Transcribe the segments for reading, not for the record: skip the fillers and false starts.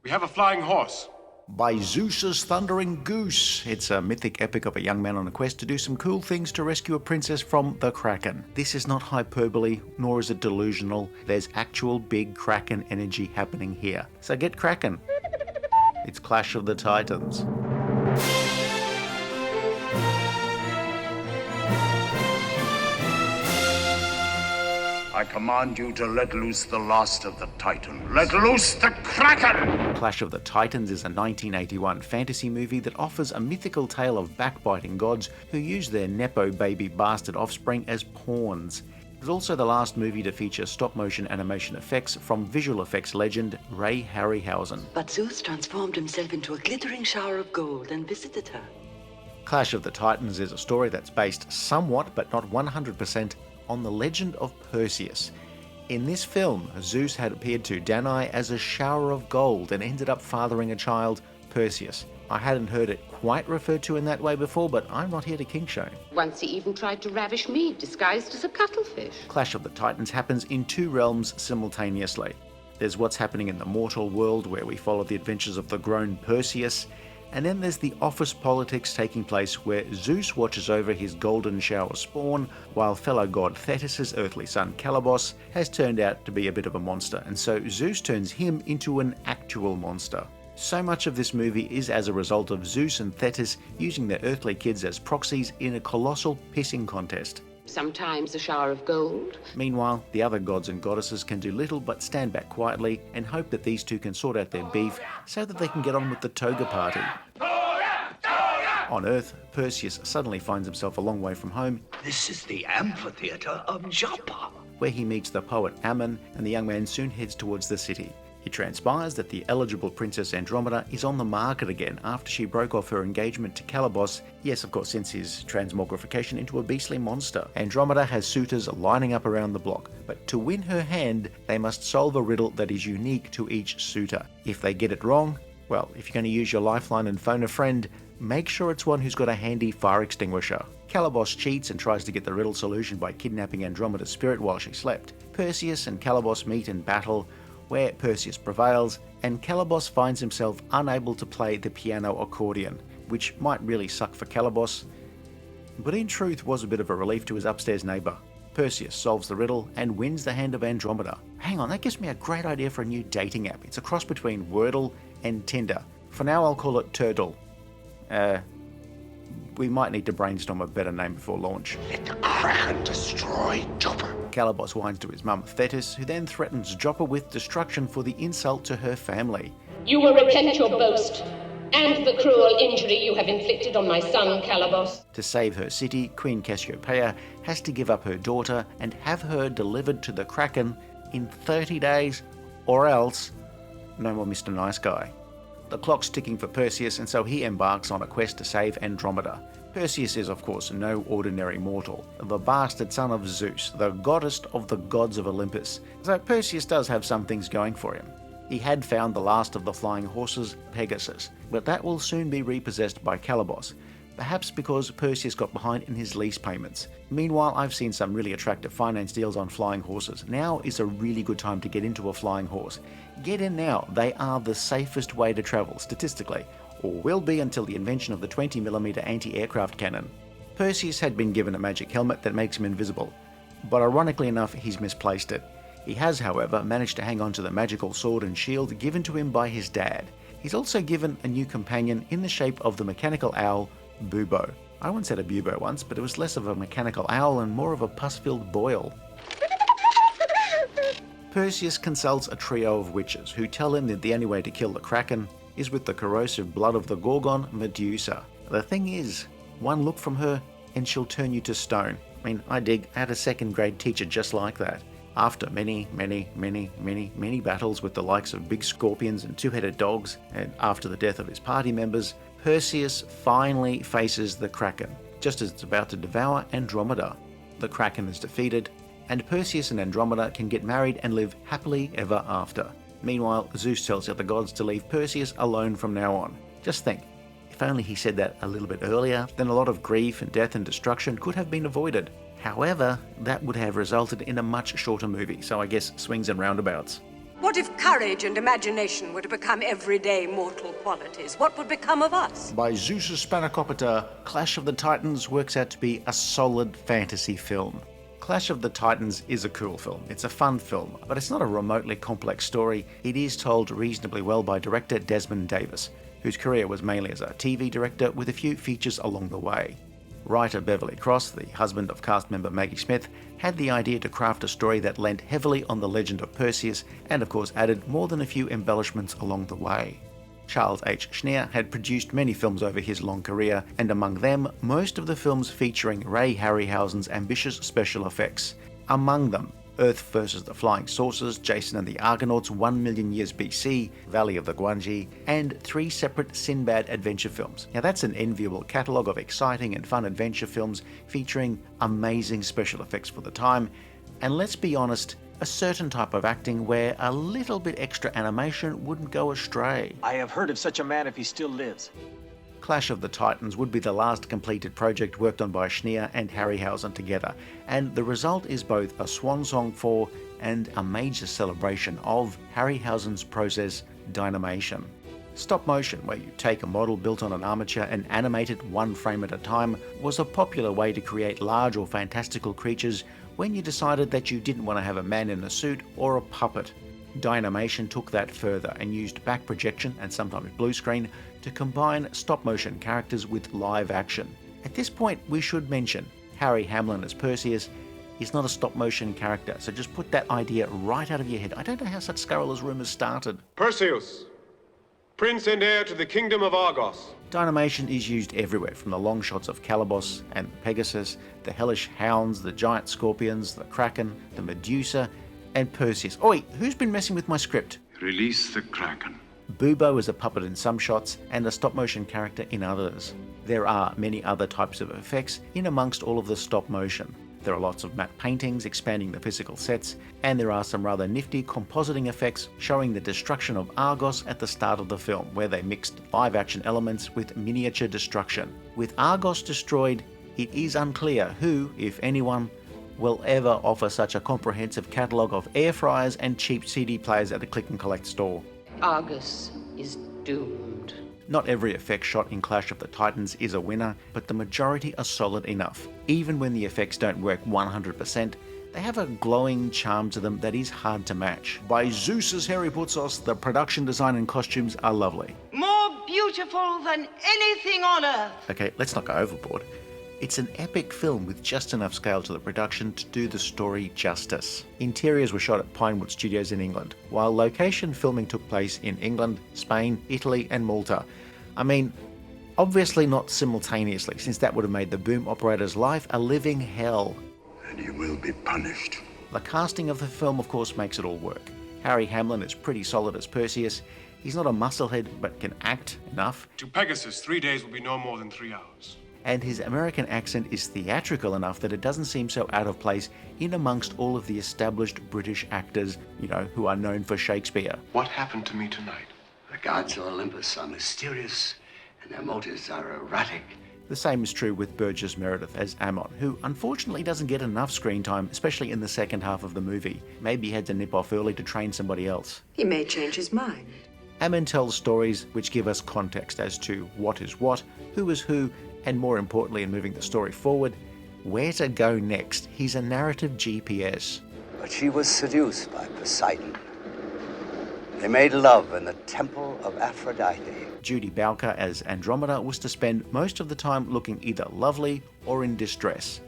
We have a flying horse. By Zeus's thundering goose. It's a mythic epic of a young man on a quest to do some cool things to rescue a princess from the Kraken. This is not hyperbole, nor is it delusional. There's actual big Kraken energy happening here. So get Kraken. It's Clash of the Titans. I command you to let loose the last of the Titan. Let loose the Kraken! Clash of the Titans is a 1981 fantasy movie that offers a mythical tale of backbiting gods who use their nepo baby bastard offspring as pawns. It's also the last movie to feature stop-motion animation effects from visual effects legend Ray Harryhausen. But Zeus transformed himself into a glittering shower of gold and visited her. Clash of the Titans is a story that's based somewhat, but not 100%, on the legend of Perseus. In this film, Zeus had appeared to Danae as a shower of gold and ended up fathering a child, Perseus. I hadn't heard it quite referred to in that way before, but I'm not here to kink shame. Once he even tried to ravish me, disguised as a cuttlefish. Clash of the Titans happens in two realms simultaneously. There's what's happening in the mortal world, where we follow the adventures of the grown Perseus, and then there's the office politics taking place where Zeus watches over his golden shower spawn, while fellow god Thetis' earthly son Calibos has turned out to be a bit of a monster, and so Zeus turns him into an actual monster. So much of this movie is as a result of Zeus and Thetis using their earthly kids as proxies in a colossal pissing contest. Sometimes a shower of gold. Meanwhile, the other gods and goddesses can do little but stand back quietly and hope that these two can sort out their beef so that they can get on with the toga party. On Earth, Perseus suddenly finds himself a long way from home. This is the amphitheater of Joppa, where he meets the poet Ammon, and the young man soon heads towards the city. It transpires that the eligible princess Andromeda is on the market again after she broke off her engagement to Calibos, yes, of course, since his transmogrification into a beastly monster. Andromeda has suitors lining up around the block, but to win her hand, they must solve a riddle that is unique to each suitor. If they get it wrong, well, if you're going to use your lifeline and phone a friend, make sure it's one who's got a handy fire extinguisher. Calibos cheats and tries to get the riddle solution by kidnapping Andromeda's spirit while she slept. Perseus and Calibos meet in battle, where Perseus prevails, and Calibos finds himself unable to play the piano accordion, which might really suck for Calibos, but in truth was a bit of a relief to his upstairs neighbour. Perseus solves the riddle and wins the hand of Andromeda. Hang on, that gives me a great idea for a new dating app. It's a cross between Wordle and Tinder. For now I'll call it Turtle. We might need to brainstorm a better name before launch. Let the Kraken destroy Joppa. Calibos whines to his mum Thetis, who then threatens Joppa with destruction for the insult to her family. You will repent your boast, and the cruel injury you have inflicted on my son, Calibos. To save her city, Queen Cassiopeia has to give up her daughter and have her delivered to the Kraken in 30 days, or else no more Mr. Nice Guy. The clock's ticking for Perseus, and so he embarks on a quest to save Andromeda. Perseus is, of course, no ordinary mortal, the bastard son of Zeus, the goddess of the gods of Olympus. So Perseus does have some things going for him. He had found the last of the flying horses, Pegasus, but that will soon be repossessed by Calibos, perhaps because Perseus got behind in his lease payments. Meanwhile, I've seen some really attractive finance deals on flying horses. Now is a really good time to get into a flying horse. Get in now, they are the safest way to travel, statistically, or will be until the invention of the 20mm anti-aircraft cannon. Perseus had been given a magic helmet that makes him invisible, but ironically enough, he's misplaced it. He has, however, managed to hang on to the magical sword and shield given to him by his dad. He's also given a new companion in the shape of the mechanical owl, Bubo. I once had a bubo once, but it was less of a mechanical owl and more of a pus-filled boil. Perseus consults a trio of witches who tell him that the only way to kill the Kraken is with the corrosive blood of the Gorgon, Medusa. The thing is, one look from her and she'll turn you to stone. I mean, I had a second grade teacher just like that. After many battles with the likes of big scorpions and two-headed dogs, and after the death of his party members, Perseus finally faces the Kraken, just as it's about to devour Andromeda. The Kraken is defeated, and Perseus and Andromeda can get married and live happily ever after. Meanwhile, Zeus tells the other gods to leave Perseus alone from now on. Just think, if only he said that a little bit earlier, then a lot of grief and death and destruction could have been avoided. However, that would have resulted in a much shorter movie, so I guess swings and roundabouts. What if courage and imagination were to become everyday mortal qualities? What would become of us? By Zeus' Spanakopita, Clash of the Titans works out to be a solid fantasy film. Clash of the Titans is a cool film. It's a fun film, but it's not a remotely complex story. It is told reasonably well by director Desmond Davis, whose career was mainly as a TV director with a few features along the way. Writer Beverly Cross, the husband of cast member Maggie Smith, had the idea to craft a story that lent heavily on the legend of Perseus and of course added more than a few embellishments along the way. Charles H. Schneer had produced many films over his long career, and among them, most of the films featuring Ray Harryhausen's ambitious special effects. Among them, Earth vs. the Flying Saucers, Jason and the Argonauts 1 million years BC, Valley of the Guanji, and 3 separate Sinbad adventure films. Now that's an enviable catalogue of exciting and fun adventure films featuring amazing special effects for the time, and let's be honest, a certain type of acting where a little bit extra animation wouldn't go astray. I have heard of such a man if he still lives. Clash of the Titans would be the last completed project worked on by Schneer and Harryhausen together, and the result is both a swan song for and a major celebration of Harryhausen's process, dynamation. Stop motion, where you take a model built on an armature and animate it one frame at a time, was a popular way to create large or fantastical creatures when you decided that you didn't want to have a man in a suit or a puppet. Dynamation took that further and used back projection and sometimes blue screen to combine stop-motion characters with live action. At this point, we should mention Harry Hamlin as Perseus is not a stop-motion character, so just put that idea right out of your head. I don't know how such scurrilous rumours started. Perseus, prince and heir to the kingdom of Argos. Dynamation is used everywhere, from the long shots of Calibos and Pegasus, the hellish hounds, the giant scorpions, the Kraken, the Medusa, and Perseus. Oi, who's been messing with my script? Release the Kraken. Bubo is a puppet in some shots and a stop-motion character in others. There are many other types of effects in amongst all of the stop-motion. There are lots of matte paintings expanding the physical sets, and there are some rather nifty compositing effects showing the destruction of Argos at the start of the film, where they mixed live-action elements with miniature destruction. With Argos destroyed, it is unclear who, if anyone, will ever offer such a comprehensive catalogue of air fryers and cheap CD players at a click-and-collect store. Argus is doomed. Not every effect shot in Clash of the Titans is a winner, but the majority are solid enough. Even when the effects don't work 100%, they have a glowing charm to them that is hard to match. By Zeus, as Harry puts us, the production design and costumes are lovely. More beautiful than anything on earth. Okay, let's not go overboard. It's an epic film with just enough scale to the production to do the story justice. Interiors were shot at Pinewood Studios in England, while location filming took place in England, Spain, Italy and Malta. I mean, obviously not simultaneously, since that would have made the boom operator's life a living hell. And you will be punished. The casting of the film of course makes it all work. Harry Hamlin is pretty solid as Perseus. He's not a musclehead, but can act enough. To Pegasus, 3 days will be no more than 3 hours. And his American accent is theatrical enough that it doesn't seem so out of place in amongst all of the established British actors, who are known for Shakespeare. What happened to me tonight? The gods of Olympus are mysterious, and their motives are erratic. The same is true with Burgess Meredith as Ammon, who unfortunately doesn't get enough screen time, especially in the second half of the movie. Maybe he had to nip off early to train somebody else. He may change his mind. Ammon tells stories which give us context as to what is what, who is who, and more importantly in moving the story forward, where to go next. He's a narrative GPS. But she was seduced by Poseidon. They made love in the temple of Aphrodite. Judi Bowker as Andromeda was to spend most of the time looking either lovely or in distress.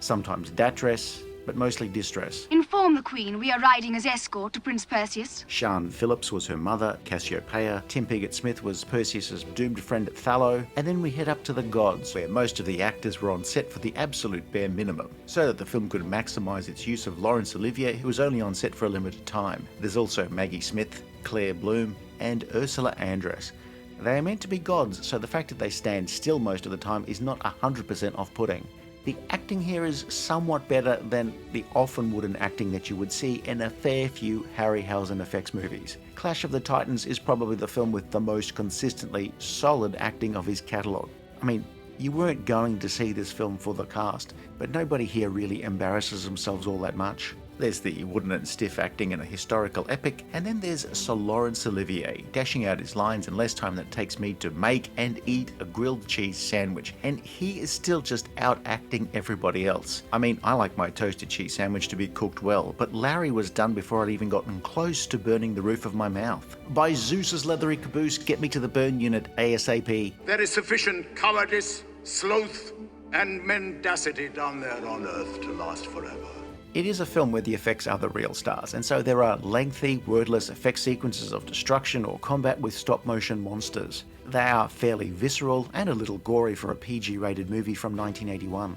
Sometimes datress, but mostly distress. Inform the Queen we are riding as escort to Prince Perseus. Sian Phillips was her mother, Cassiopeia. Tim Piggot-Smith was Perseus's doomed friend Thallo. And then we head up to the gods, where most of the actors were on set for the absolute bare minimum, so that the film could maximise its use of Laurence Olivier, who was only on set for a limited time. There's also Maggie Smith, Clair Bloom, and Ursula Andress. They are meant to be gods, so the fact that they stand still most of the time is not 100% off-putting. The acting here is somewhat better than the often wooden acting that you would see in a fair few Harryhausen effects movies. Clash of the Titans is probably the film with the most consistently solid acting of his catalogue. I mean, you weren't going to see this film for the cast, but nobody here really embarrasses themselves all that much. There's the wooden and stiff acting in a historical epic, and then there's Sir Laurence Olivier, dashing out his lines in less time than it takes me to make and eat a grilled cheese sandwich, and he is still just out acting everybody else. I mean, I like my toasted cheese sandwich to be cooked well, but Larry was done before I'd even gotten close to burning the roof of my mouth. By Zeus's leathery caboose, get me to the burn unit ASAP. There is sufficient cowardice, sloth, and mendacity down there on Earth to last forever. It is a film where the effects are the real stars, and so there are lengthy, wordless effect sequences of destruction or combat with stop-motion monsters. They are fairly visceral and a little gory for a PG-rated movie from 1981.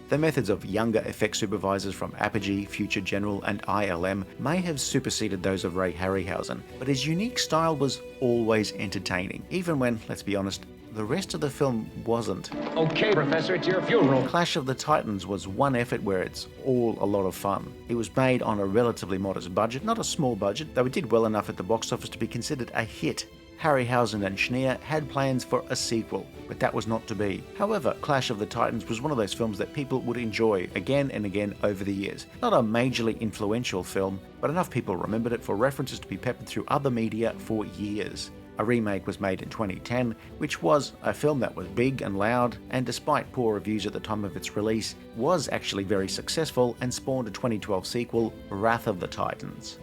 The methods of younger effect supervisors from Apogee, Future General and ILM may have superseded those of Ray Harryhausen, but his unique style was always entertaining, even when, let's be honest, the rest of the film wasn't. Okay, Professor, it's your funeral. Clash of the Titans was one effort where it's all a lot of fun. It was made on a relatively modest budget, not a small budget, though it did well enough at the box office to be considered a hit. Harryhausen and Schneer had plans for a sequel, but that was not to be. However, Clash of the Titans was one of those films that people would enjoy again and again over the years. Not a majorly influential film, but enough people remembered it for references to be peppered through other media for years. A remake was made in 2010, which was a film that was big and loud, and despite poor reviews at the time of its release, was actually very successful and spawned a 2012 sequel, Wrath of the Titans.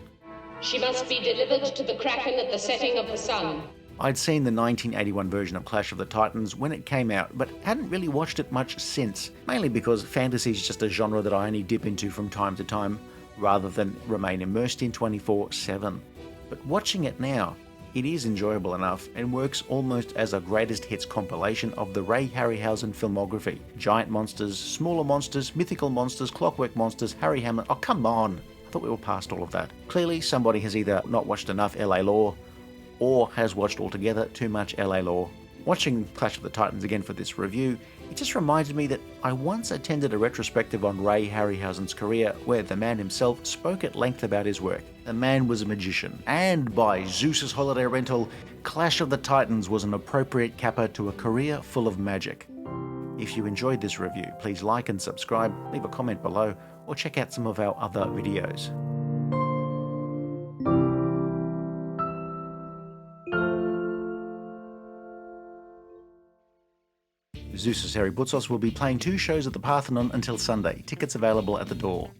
She must be delivered to the Kraken at the setting of the sun. I'd seen the 1981 version of Clash of the Titans when it came out, but hadn't really watched it much since, mainly because fantasy is just a genre that I only dip into from time to time, rather than remain immersed in 24/7. But watching it now, it is enjoyable enough and works almost as a greatest hits compilation of the Ray Harryhausen filmography. Giant monsters, smaller monsters, mythical monsters, clockwork monsters, Harry Hamlin. Oh, come on! I thought we were past all of that. Clearly, somebody has either not watched enough LA Law or has watched altogether too much LA Law. Watching Clash of the Titans again for this review, it just reminded me that I once attended a retrospective on Ray Harryhausen's career where the man himself spoke at length about his work. The man was a magician, and by Zeus's holiday rental, Clash of the Titans was an appropriate capper to a career full of magic. If you enjoyed this review, please like and subscribe, leave a comment below, or check out some of our other videos. Zeus's Harry Butsos will be playing 2 shows at the Parthenon until Sunday. Tickets available at the door.